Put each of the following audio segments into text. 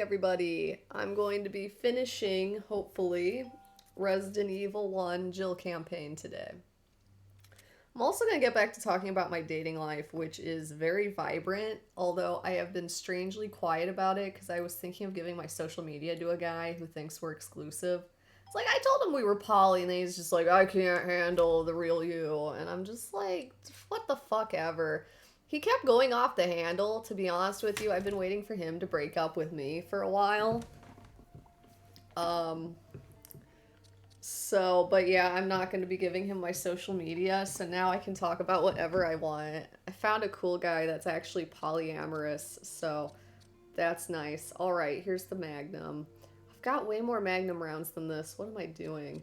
Everybody, I'm going to be finishing, hopefully, Resident Evil 1 Jill campaign today. I'm also going to get back to talking about my dating life, which is very vibrant, although I have been strangely quiet about it because I was thinking of giving my social media to a guy who thinks we're exclusive. It's like, I told him we were poly, and he's just like, I can't handle the real you. And I'm just like, what the fuck ever. He kept going off the handle, to be honest with you. I've been waiting for him to break up with me for a while. Um, but yeah, I'm not going to be giving him my social media, so now I can talk about whatever I want. I found a cool guy that's actually polyamorous, so that's nice. Alright, here's the Magnum. I've got way more Magnum rounds than this. What am I doing?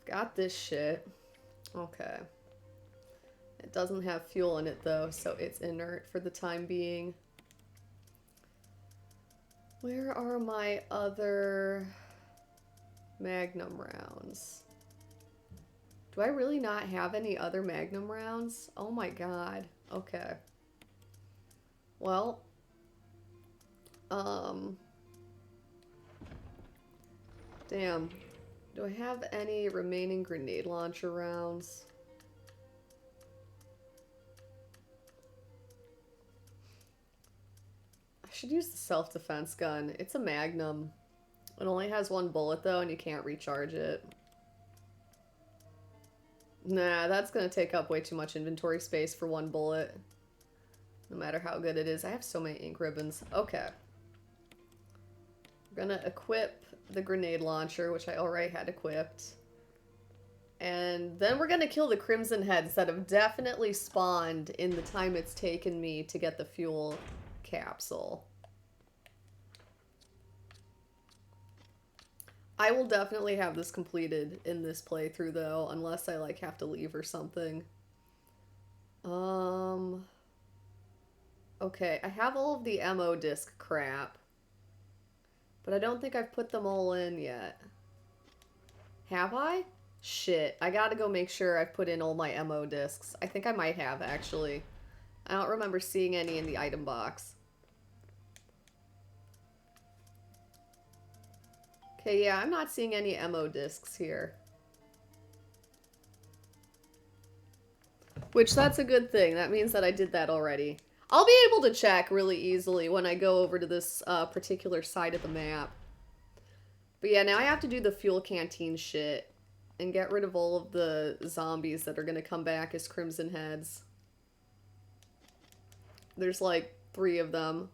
I've got this shit. Okay. It doesn't have fuel in it though, so it's inert for the time being. Where are my other Magnum rounds? Do I really not have any other Magnum rounds? Oh my god. Okay. Well, damn. Do I have any remaining grenade launcher rounds? I should use the self-defense gun. It's a Magnum. It only has one bullet though, and you can't recharge it. Nah, that's gonna take up way too much inventory space for one bullet. No matter how good it is. I have so many ink ribbons. Okay. We're gonna equip the grenade launcher, which I already had equipped. And then we're gonna kill the Crimson Heads that have definitely spawned in the time it's taken me to get the fuel capsule. I will definitely have this completed in this playthrough though, unless I like have to leave or something. Okay, I have all of the ammo disc crap, but I don't think I've put them all in yet. Have I? Shit, I gotta go make sure I've put in all my ammo discs. I think I might have, actually. I don't remember seeing any in the item box. Okay, yeah, I'm not seeing any ammo discs here. Which, that's a good thing. That means that I did that already. I'll be able to check really easily when I go over to this particular side of the map. But yeah, now I have to do the fuel canteen shit and get rid of all of the zombies that are going to come back as Crimson Heads. There's like 3 of them.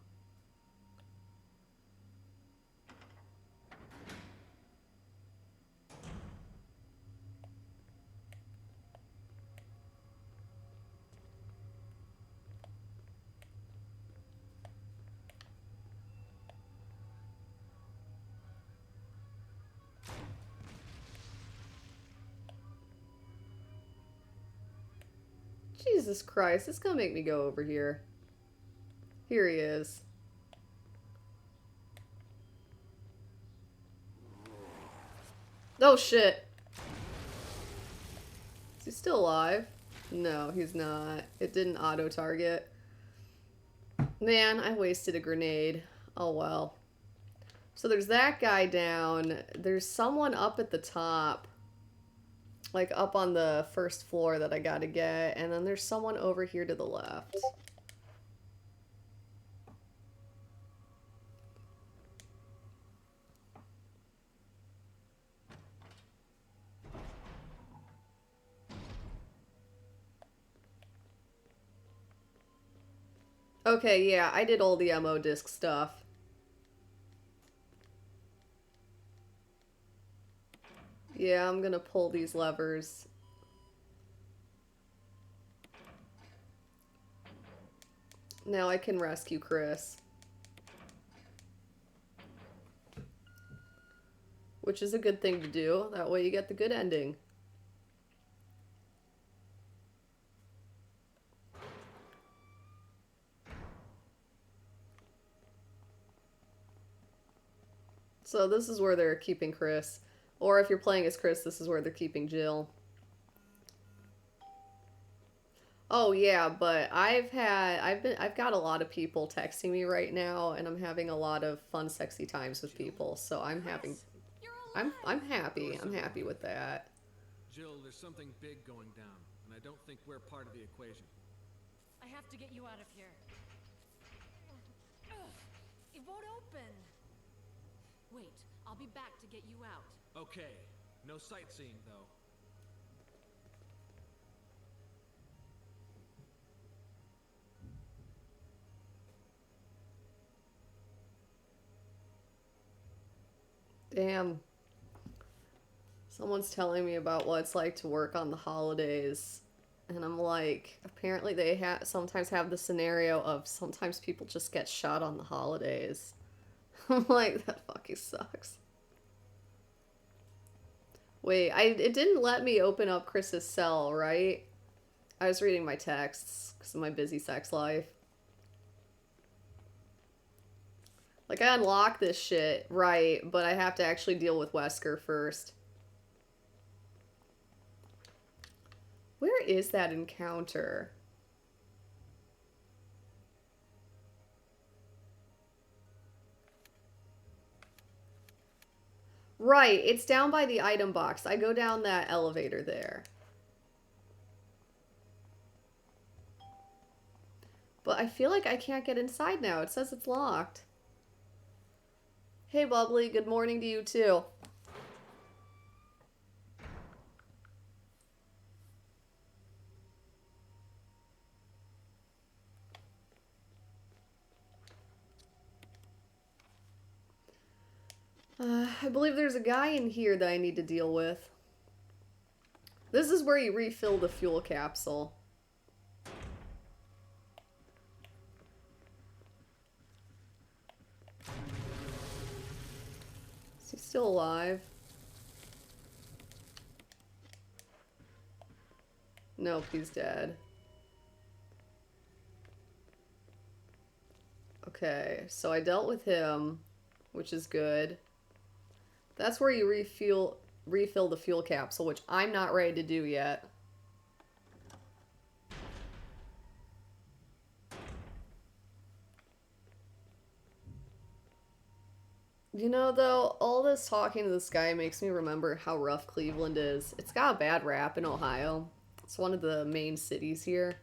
Jesus Christ, it's gonna make me go over here. Here he is. Oh shit. Is he still alive? No, he's not. It didn't auto-target. Man, I wasted a grenade. Oh well. So there's that guy down. There's someone up at the top. Like up on the first floor that I gotta get. And then there's someone over here to the left. Okay, yeah, I did all the ammo disc stuff. Yeah, I'm gonna pull these levers. Now I can rescue Chris. Which is a good thing to do. That way you get the good ending. So this is where they're keeping Chris. Or if you're playing as Chris, this is where they're keeping Jill. Oh yeah, but I've got a lot of people texting me right now, and I'm having a lot of fun, sexy times with Jill? people. So Chris, you're I'm alive! happy. I'm Listen, happy with that. Jill, there's something big going down, and I don't think we're part of the equation. I have to get you out of here. Ugh, it won't open. Wait, I'll be back to get you out. Okay, no sightseeing though. Damn. Someone's telling me about what it's like to work on the holidays. And I'm like, apparently they sometimes have the scenario of sometimes people just get shot on the holidays. I'm like, that fucking sucks. Wait, it didn't let me open up Chris's cell, right? I was reading my texts because of my busy sex life. Like, I unlocked this shit, right, but I have to actually deal with Wesker first. Where is that encounter? Right, it's down by the item box. I go down that elevator there. But I feel like I can't get inside now. It says it's locked. Hey, Bubbly, good morning to you too. I believe there's a guy in here that I need to deal with. This is where you refill the fuel capsule. Is he still alive? Nope, he's dead. Okay, so I dealt with him, which is good. That's where you refill the fuel capsule, which I'm not ready to do yet. You know, though, all this talking to this guy makes me remember how rough Cleveland is. It's got a bad rap in Ohio. It's one of the main cities here.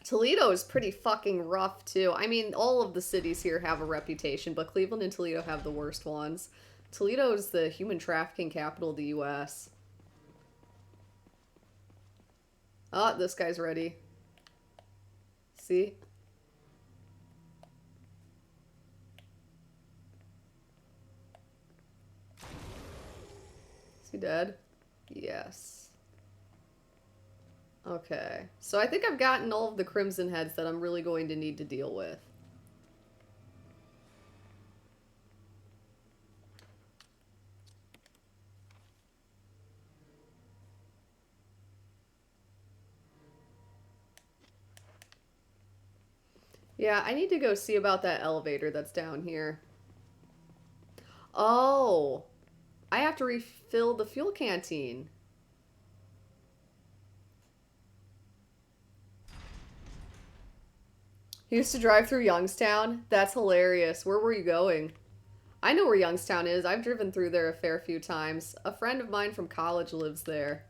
Toledo is pretty fucking rough, too. I mean, all of the cities here have a reputation, but Cleveland and Toledo have the worst ones. Toledo is the human trafficking capital of the U.S. Oh, this guy's ready. See? Is he dead? Yes. Okay. So I think I've gotten all of the Crimson Heads that I'm really going to need to deal with. Yeah, I need to go see about that elevator that's down here. Oh, I have to refill the fuel canteen. He used to drive through Youngstown. That's hilarious. Where were you going? I know where Youngstown is. I've driven through there a fair few times. A friend of mine from college lives there.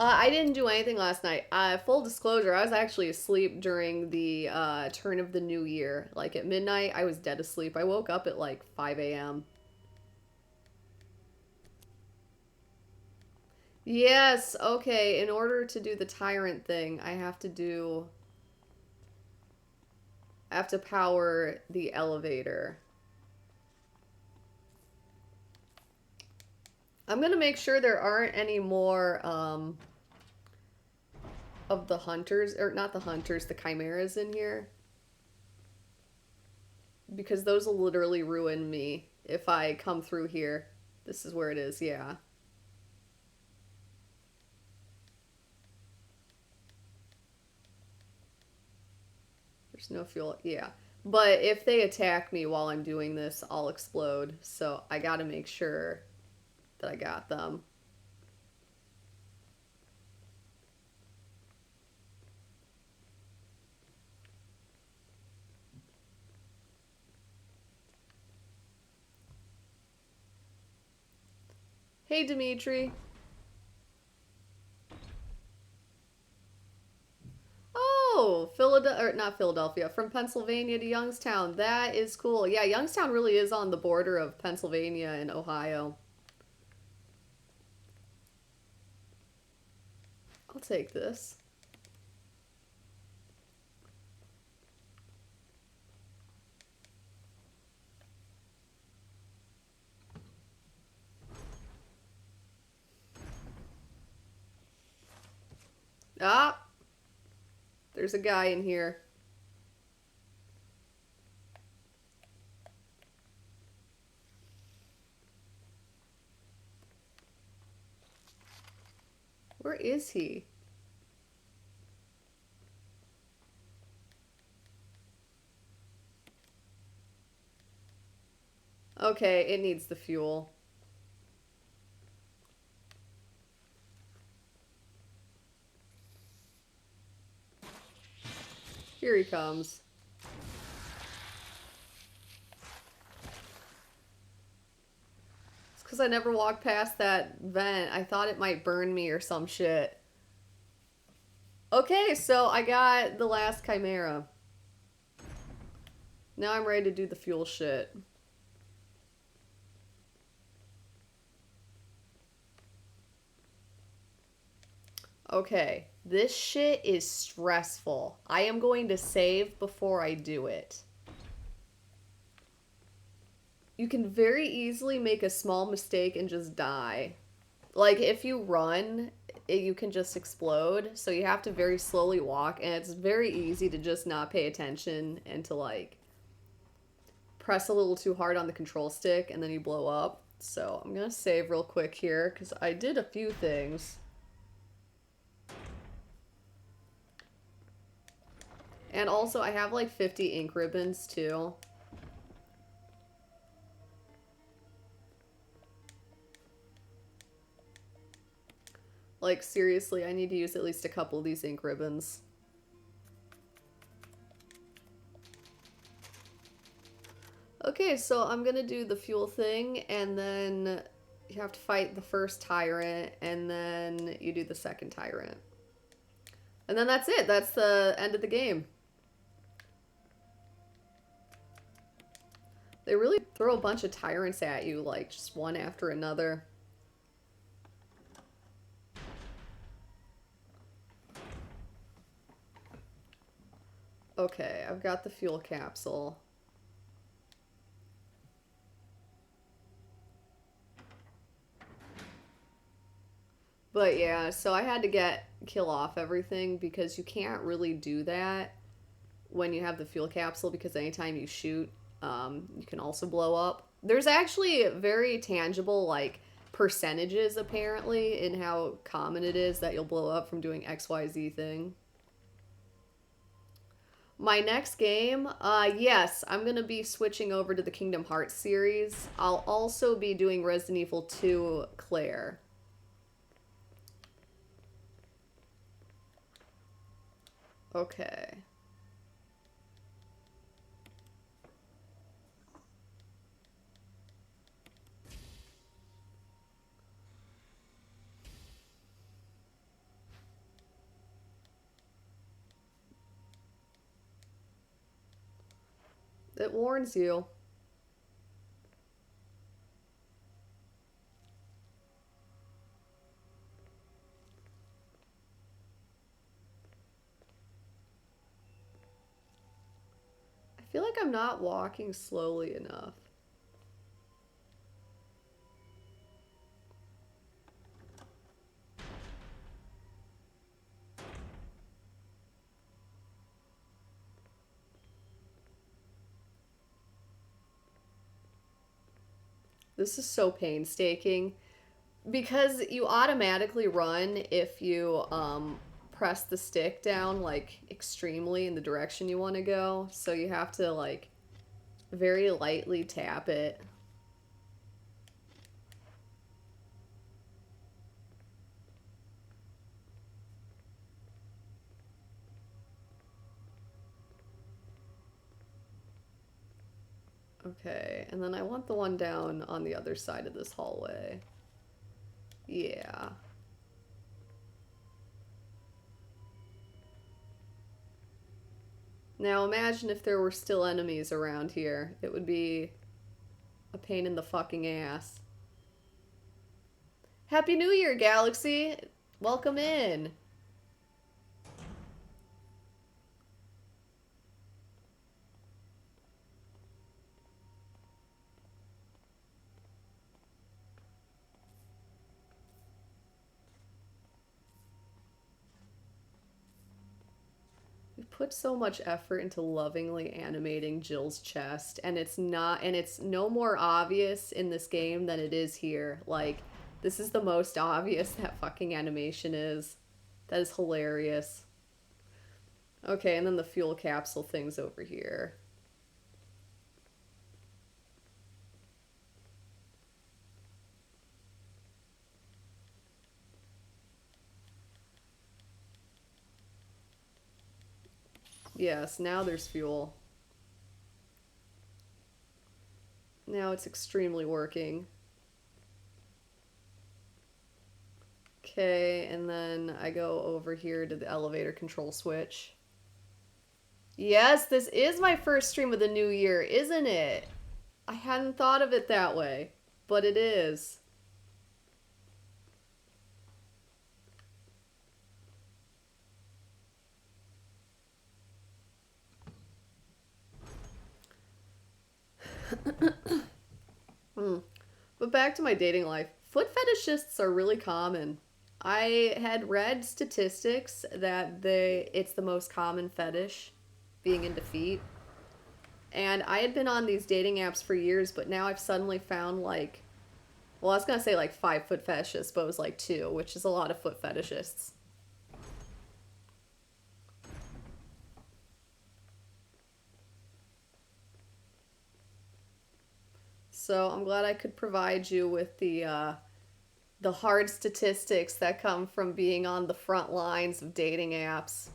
I didn't do anything last night. Full disclosure, I was actually asleep during the turn of the new year. Like at midnight, I was dead asleep. I woke up at like 5 a.m. Yes, okay. In order to do the tyrant thing, I have to power the elevator. I'm gonna make sure there aren't any more of the hunters, or not the hunters, the chimeras in here. Because those will literally ruin me if I come through here. This is where it is, yeah. There's no fuel. Yeah. But if they attack me while I'm doing this, I'll explode. So I gotta make sure that I got them. Hey, Dimitri. Oh, Philadelphia, or not Philadelphia, from Pennsylvania to Youngstown. That is cool. Yeah, Youngstown really is on the border of Pennsylvania and Ohio. I'll take this. Ah, there's a guy in here. Where is he? Okay, it needs the fuel. Here he comes. It's because I never walked past that vent. I thought it might burn me or some shit. Okay, so I got the last Chimera. Now I'm ready to do the fuel shit. Okay, this shit is stressful. I am going to save before I do it. You can very easily make a small mistake and just die. Like, if you run, you can just explode. So you have to very slowly walk, and it's very easy to just not pay attention and to, like, press a little too hard on the control stick, and then you blow up. So I'm gonna save real quick here, because I did a few things. And also, I have, like, 50 ink ribbons, too. Like, seriously, I need to use at least a couple of these ink ribbons. Okay, so I'm gonna do the fuel thing, and then you have to fight the first tyrant, and then you do the second tyrant. And then that's it. That's the end of the game. They really throw a bunch of tyrants at you, like, just one after another. Okay, I've got the fuel capsule. But yeah, so I had to kill off everything because you can't really do that when you have the fuel capsule, because anytime you shoot, you can also blow up. There's actually very tangible, like, percentages, apparently, in how common it is that you'll blow up from doing XYZ thing. My next game, yes, I'm going to be switching over to the Kingdom Hearts series. I'll also be doing Resident Evil 2 Claire. Okay. It warns you. I feel like I'm not walking slowly enough. This is so painstaking because you automatically run if you press the stick down like extremely in the direction you want to go. So you have to like very lightly tap it. Okay, and then I want the one down on the other side of this hallway. Yeah. Now imagine if there were still enemies around here. It would be a pain in the fucking ass. Happy New Year, Galaxy! Welcome in! Put so much effort into lovingly animating Jill's chest, and it's no more obvious in this game than it is here. Like, this is the most obvious that fucking animation is. That is hilarious. Okay, and then the fuel capsule thing's over here. Yes, now there's fuel. Now it's extremely working. Okay, and then I go over here to the elevator control switch. Yes, this is my first stream of the new year, isn't it? I hadn't thought of it that way, but it is. But back to my dating life. Foot fetishists are really common. I had read statistics that it's the most common fetish, being into feet. And I had been on these dating apps for years, but now I've suddenly found like, well, I was gonna say like 5 foot fetishists, but it was like 2, which is a lot of foot fetishists. So I'm glad I could provide you with the hard statistics that come from being on the front lines of dating apps.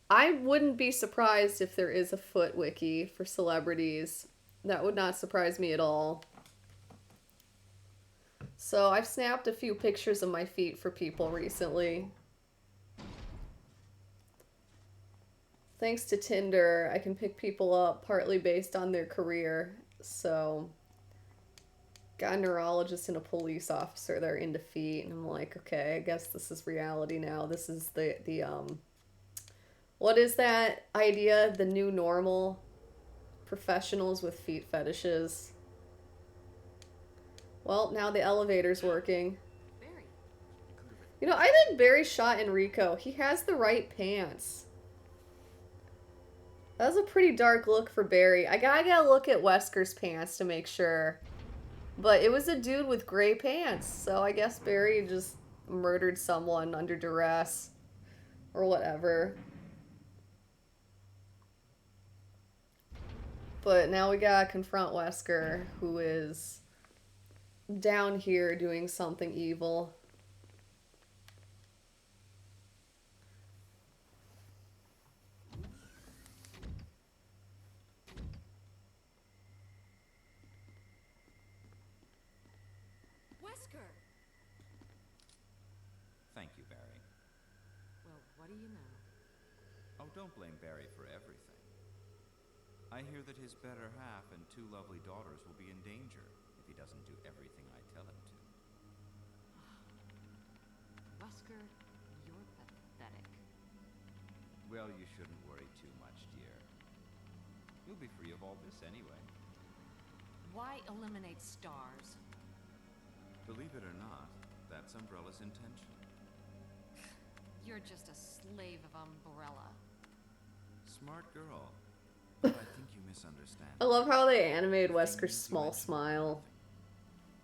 I wouldn't be surprised if there is a foot wiki for celebrities. That would not surprise me at all. So I've snapped a few pictures of my feet for people recently. Thanks to Tinder, I can pick people up partly based on their career. So, got a neurologist and a police officer that are into feet, and I'm like, okay, I guess this is reality now. This is the what is that idea? The new normal? Professionals with feet fetishes. Well, now the elevator's working. Barry. You know, I think Barry shot Enrico. He has the right pants. That was a pretty dark look for Barry. I gotta look at Wesker's pants to make sure. But it was a dude with gray pants, so I guess Barry just murdered someone under duress. Or whatever. But now we gotta confront Wesker, who is down here doing something evil. Wesker! Thank you, Barry. Well, what do you know? Oh, don't blame Barry for everything. I hear that his better half and 2 lovely daughters will be in danger if he doesn't do everything I tell him to. Wesker, you're pathetic. Well, you shouldn't worry too much, dear. You'll be free of all this anyway. Why eliminate stars? Believe it or not, that's Umbrella's intention. You're just a slave of Umbrella. Smart girl. But I think you misunderstand. I love how they animated Wesker's small smile.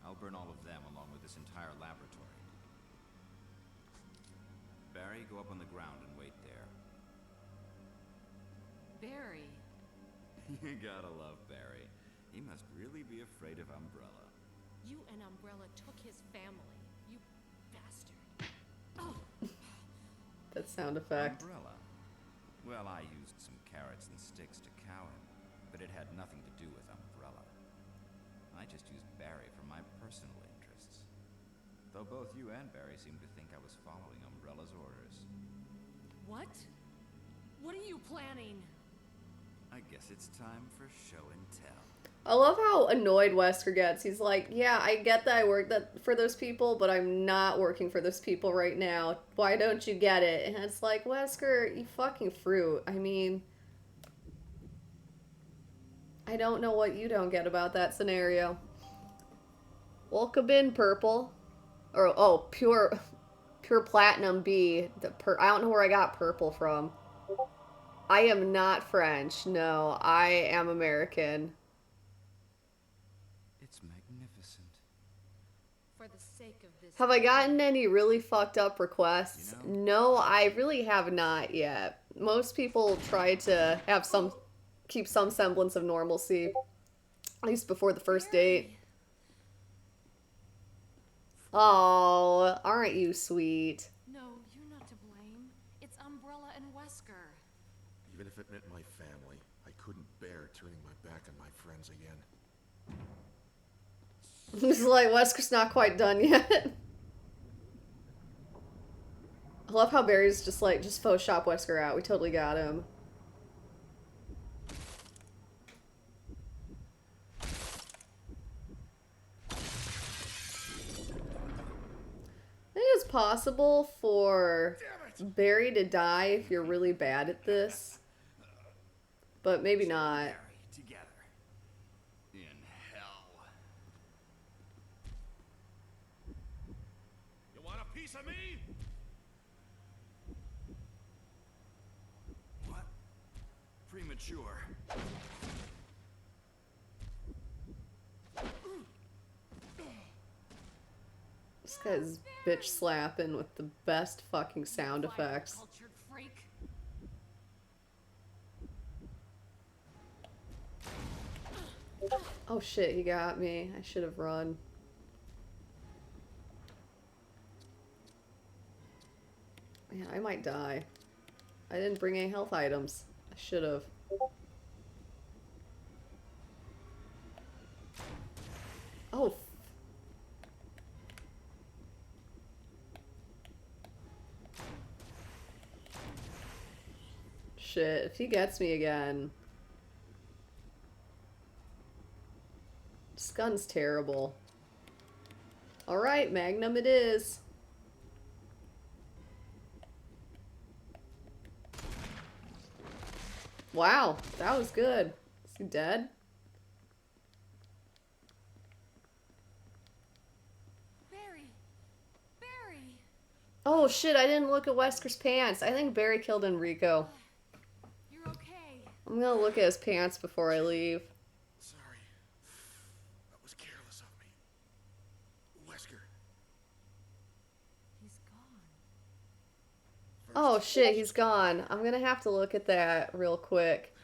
I'll burn all of them along with this entire laboratory. Barry, go up on the ground and wait there. Barry. You gotta love Barry. He must really be afraid of Umbrella. You and Umbrella took his family. You bastard. Oh, That sound effect. Umbrella? Well, I used some carrots and sticks to cow him, but it had nothing to do with Umbrella. I just used Barry for my personal interests. Though both you and Barry seem to think I was following Umbrella's orders. what? What are you planning? I guess it's time for show and tell. I love how annoyed Wesker gets. He's like, yeah, I get that I work for those people, but I'm not working for those people right now. Why don't you get it? And it's like, Wesker, you fucking fruit. I mean, I don't know what you don't get about that scenario. Welcome in, Purple. Or, oh, pure Platinum B. I don't know where I got Purple from. I am not French. No, I am American. It's magnificent. For the sake of this. Have I gotten any really fucked up requests? You know- No, I really have not yet. Most people try to have keep some semblance of normalcy, at least before the first date. Oh, aren't you sweet? No, you're not to blame. It's Umbrella and Wesker. Even if it meant my family, I couldn't bear turning my back on my friends again. It's like, Wesker's not quite done yet. I love how Barry's just like, just Photoshop Wesker out. We totally got him. I think it's possible for Barry to die if you're really bad at this. But maybe not. Barry, together. In hell. You want a piece of me? What? Premature. This guy's bitch slapping with the best fucking sound effects. Cultured freak. Oh shit, he got me. I should have run. Man, I might die. I didn't bring any health items. I should have. Oh. Shit, if he gets me again. This gun's terrible. Alright, Magnum it is. Wow, that was good. Is he dead? Barry. Barry. Oh shit, I didn't look at Wesker's pants. I think Barry killed Enrico. You're okay. I'm gonna look at his pants before I leave. Sorry. That was careless of me. Wesker. He's gone. Oh shit, he's gone. I'm gonna have to look at that real quick.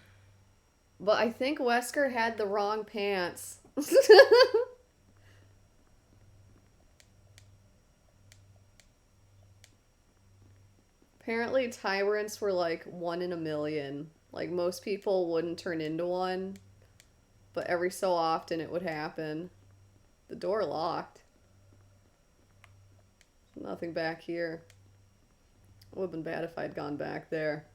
But I think Wesker had the wrong pants. Apparently tyrants were like 1 in a million. Like most people wouldn't turn into one. But every so often it would happen. The door locked. Nothing back here. It would have been bad if I'd gone back there.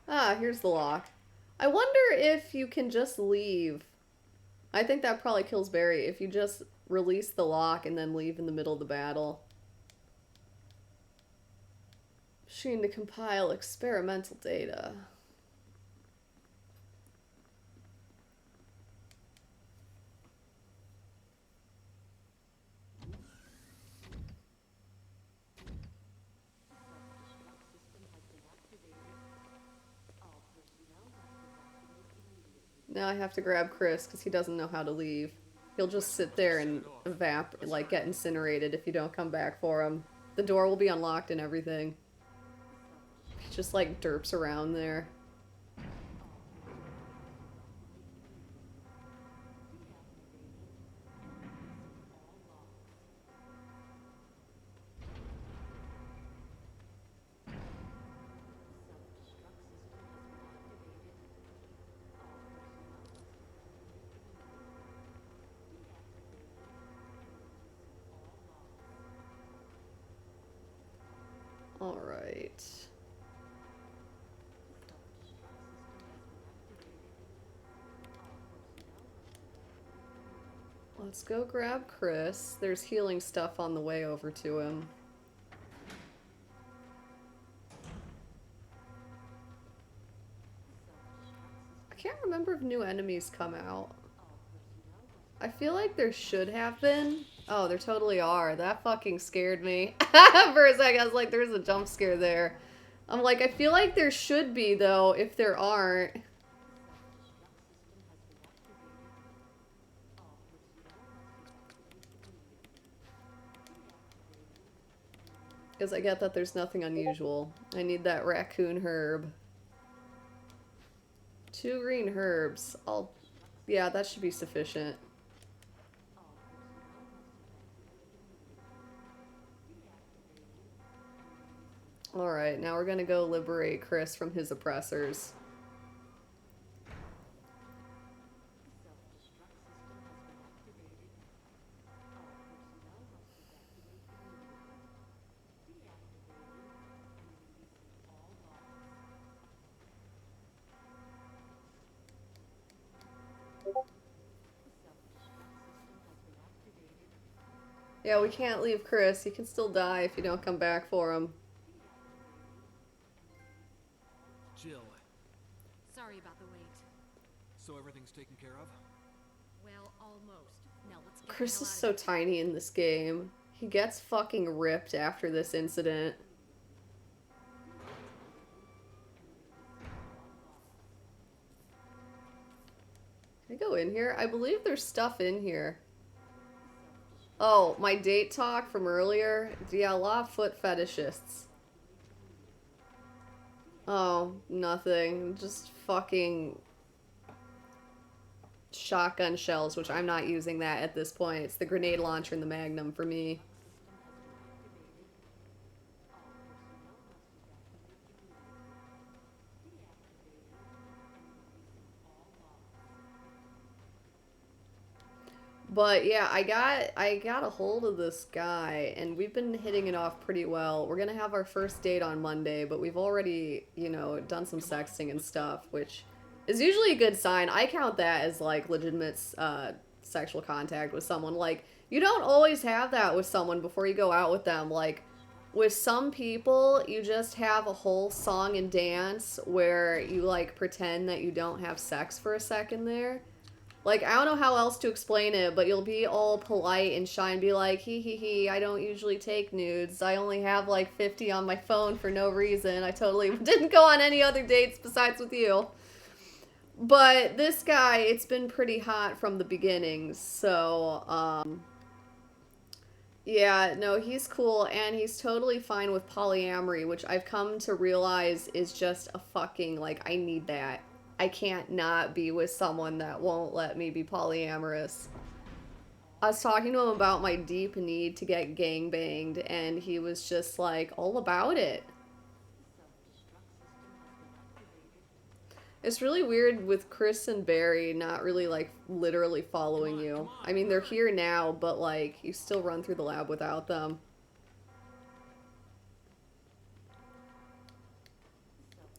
Ah, here's the lock. I wonder if you can just leave. I think that probably kills Barry if you just release the lock and then leave in the middle of the battle. Machine to compile experimental data. Now I have to grab Chris because he doesn't know how to leave. He'll just sit there and like get incinerated if you don't come back for him. The door will be unlocked and everything. He just like derps around there. All right. Let's go grab Chris. There's healing stuff on the way over to him. I can't remember if new enemies come out. I feel like there should have been. Oh, there totally are. That fucking scared me. For a second, I was like, there's a jump scare there. I'm like, I feel like there should be, though, if there aren't. Because I get that there's nothing unusual. I need that raccoon herb. 2 green herbs. Yeah, that should be sufficient. Alright, now we're gonna go liberate Chris from his oppressors. Yeah, we can't leave Chris. He can still die if you don't come back for him. Jill, Sorry about the wait. so everything's taken care of? Well, almost. Now let's get Chris the is hell so tiny in this game. He gets fucking ripped after this incident. Can I go in here? I believe there's stuff in here. Oh, my date talk from earlier? Yeah, a lot of foot fetishists. Oh, nothing. Just fucking shotgun shells, which I'm not using that at this point. It's the grenade launcher and the Magnum for me. But yeah, I got a hold of this guy and we've been hitting it off pretty well. We're gonna have our first date on Monday, but we've already, you know, done some sexting and stuff, which is usually a good sign. I count that as like legitimate sexual contact with someone. Like, you don't always have that with someone before you go out with them. Like, with some people, you just have a whole song and dance where you like pretend that you don't have sex for a second there. Like, I don't know how else to explain it, but you'll be all polite and shy and be like, hee, I don't usually take nudes. I only have like 50 on my phone for no reason. I totally didn't go on any other dates besides with you. But this guy, it's been pretty hot from the beginning, so, yeah, no, he's cool, and he's totally fine with polyamory, which I've come to realize is just a fucking, like, I need that. I can't not be with someone that won't let me be polyamorous. I was talking to him about my deep need to get gangbanged, and he was just, like, all about it. It's really weird with Chris and Barry not really, like, literally following you. I mean, they're here now, but, like, you still run through the lab without them.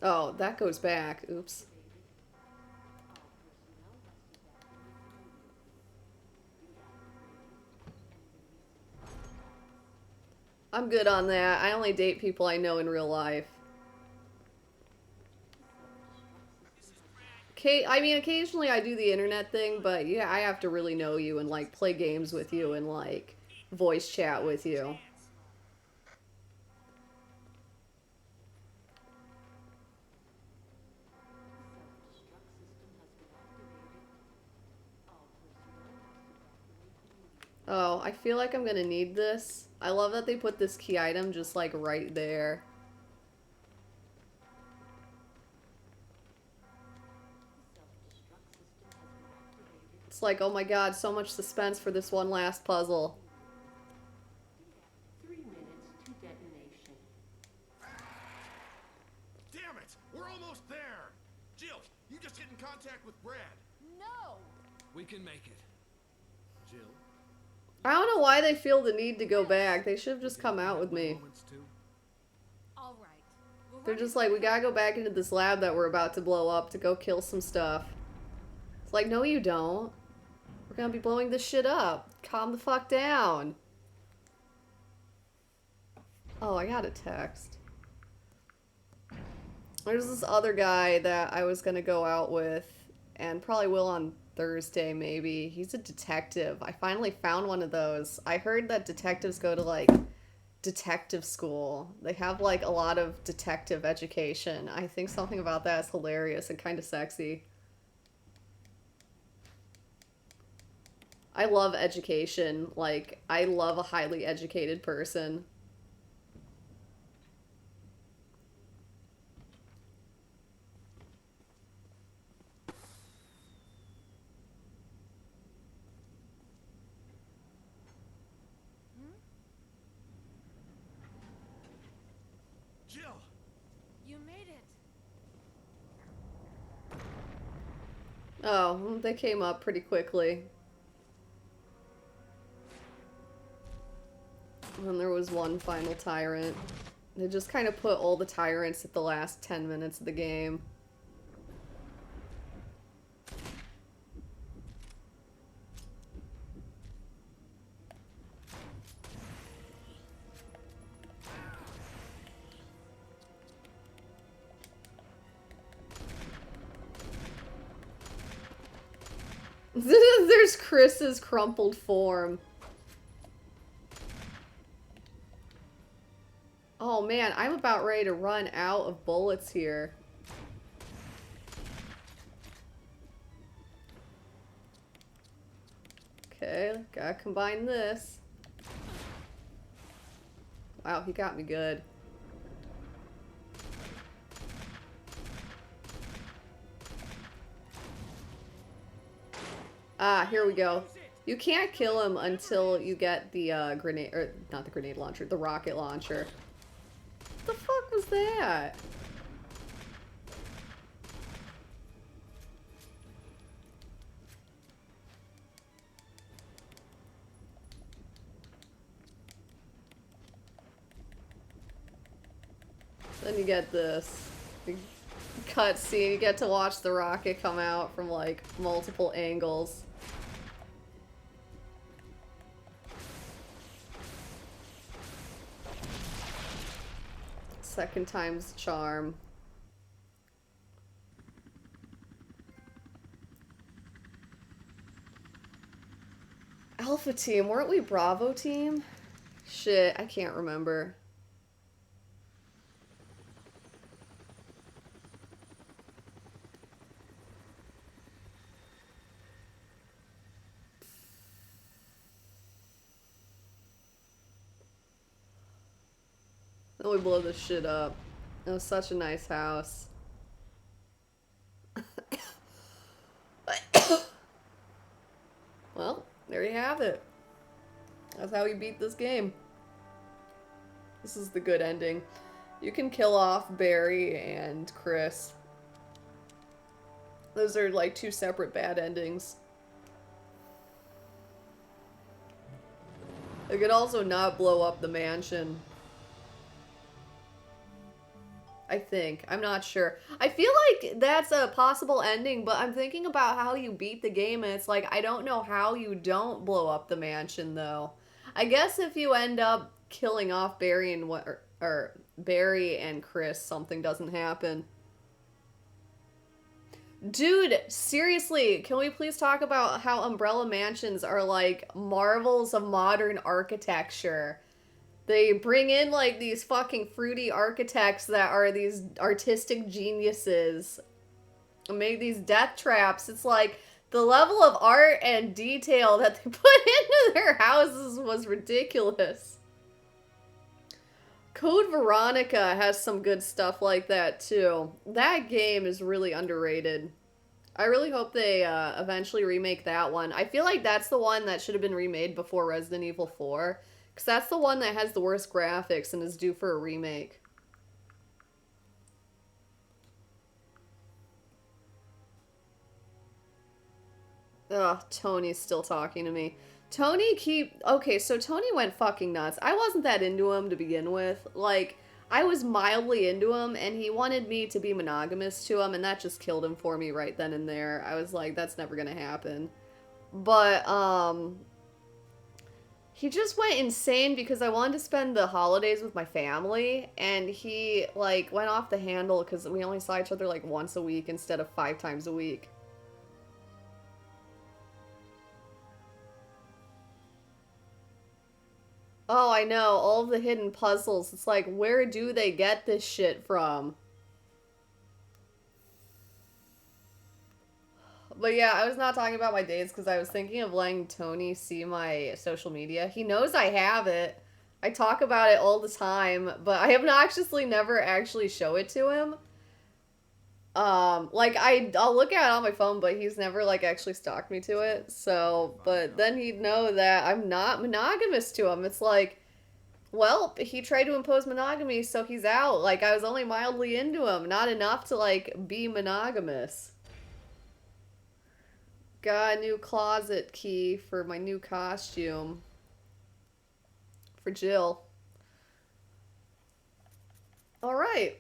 Oh, that goes back. Oops. I'm good on that. I only date people I know in real life. I mean, occasionally I do the internet thing, but yeah, I have to really know you and, like, play games with you and, like, voice chat with you. Oh, I feel like I'm gonna need this. I love that they put this key item just like right there. It's like, oh my god, so much suspense for this one last puzzle. 3 minutes to detonation. Damn it! We're almost there! Jill, you just get in contact with Brad. No! We can make it. Jill. I don't know why they feel the need to go back. They should have just come out with me. Moments too. All right. We're They're running just like, we late. gotta go back into this lab that we're about to blow up to go kill some stuff. It's like, no you don't. We're gonna be blowing this shit up. Calm the fuck down. Oh, I got a text. There's this other guy that I was gonna go out with, and probably will on Thursday maybe. He's a detective. I finally found one of those. I heard that detectives go to like detective school. They have like a lot of detective education. I think something about that is hilarious and kind of sexy. I love education. Like, I love a highly educated person. Jill! You made it. Oh, they came up pretty quickly. And there was one final tyrant. They just kind of put all the tyrants at the last 10 minutes of the game. There's Chris's crumpled form. Oh man, I'm about ready to run out of bullets here. Okay, gotta combine this. Wow, he got me good. Ah, here we go. You can't kill him until you get the grenade, or not the grenade launcher, the rocket launcher. What the fuck was that? Then you get this cutscene. You get to watch the rocket come out from like multiple angles. Second time's charm. Alpha team, weren't we Bravo team? Shit, I can't remember. Then we blow this shit up. It was such a nice house. Well, there you have it. That's how we beat this game. This is the good ending. You can kill off Barry and Chris. Those are like two separate bad endings. They could also not blow up the mansion. I think. I'm not sure. I feel like that's a possible ending, but I'm thinking about how you beat the game, and it's like, I don't know how you don't blow up the mansion, though. I guess if you end up killing off Barry and or Barry and Chris, something doesn't happen. Dude, seriously, can we please talk about how Umbrella Mansions are like marvels of modern architecture? They bring in like these fucking fruity architects that are these artistic geniuses and make these death traps. It's like, The level of art and detail that they put into their houses was ridiculous. Code Veronica has some good stuff like that too. That game is really underrated. I really hope they eventually remake that one. I feel like that's the one that should have been remade before Resident Evil 4. Because that's the one that has the worst graphics and is due for a remake. Ugh, Tony's still talking to me. Okay, so Tony went fucking nuts. I wasn't that into him to begin with. Like, I was mildly into him, and he wanted me to be monogamous to him, and that just killed him for me right then and there. I was like, that's never gonna happen. But, he just went insane because I wanted to spend the holidays with my family, and he, like, went off the handle because we only saw each other, like, once a week instead of 5 times a week. Oh, I know, all of the hidden puzzles. It's like, where do they get this shit from? But yeah, I was not talking about my dates because I was thinking of letting Tony see my social media. He knows I have it. I talk about it all the time, but I have obnoxiously never actually show it to him. Like, I'll look at it on my phone, but he's never, like, actually stalked me to it. So, but then he'd know that I'm not monogamous to him. It's like, well, he tried to impose monogamy, so he's out. Like, I was only mildly into him, not enough to, like, be monogamous. Got a new closet key for my new costume. For Jill. Alright.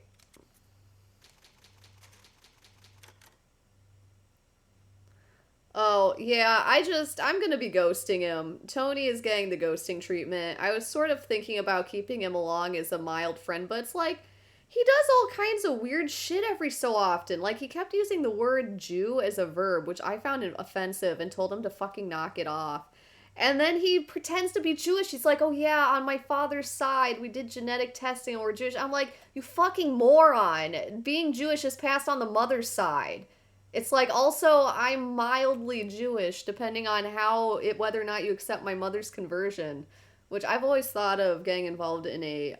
Oh, yeah, I'm gonna be ghosting him. Tony is getting the ghosting treatment. I was sort of thinking about keeping him along as a mild friend, but it's like, he does all kinds of weird shit every so often. Like, he kept using the word Jew as a verb, which I found offensive and told him to fucking knock it off. And then he pretends to be Jewish. He's like, oh yeah, on my father's side, we did genetic testing and we're Jewish. I'm like, you fucking moron. Being Jewish is passed on the mother's side. It's like, also, I'm mildly Jewish, depending on whether or not you accept my mother's conversion. Which I've always thought of getting involved in a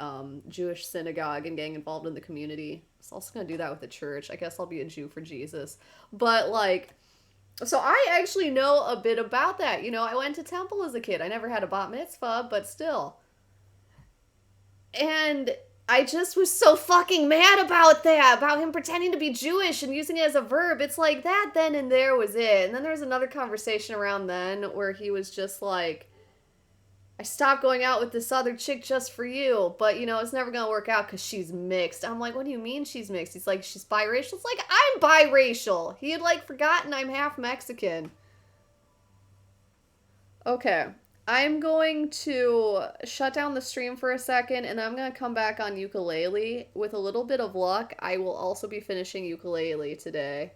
Jewish synagogue and getting involved in the community. I was also going to do that with the church. I guess I'll be a Jew for Jesus. But, like, so I actually know a bit about that. You know, I went to temple as a kid. I never had a bat mitzvah, but still. And I just was so fucking mad about that, about him pretending to be Jewish and using it as a verb. It's like, that then and there was it. And then there was another conversation around then where he was just like, I stopped going out with this other chick just for you, but, you know, it's never gonna work out because she's mixed. I'm like, what do you mean she's mixed? He's like, she's biracial? It's like, I'm biracial! He had, like, forgotten I'm half Mexican. Okay. I'm going to shut down the stream for a second, and I'm gonna come back on Yooka-Laylee. With a little bit of luck, I will also be finishing Yooka-Laylee today.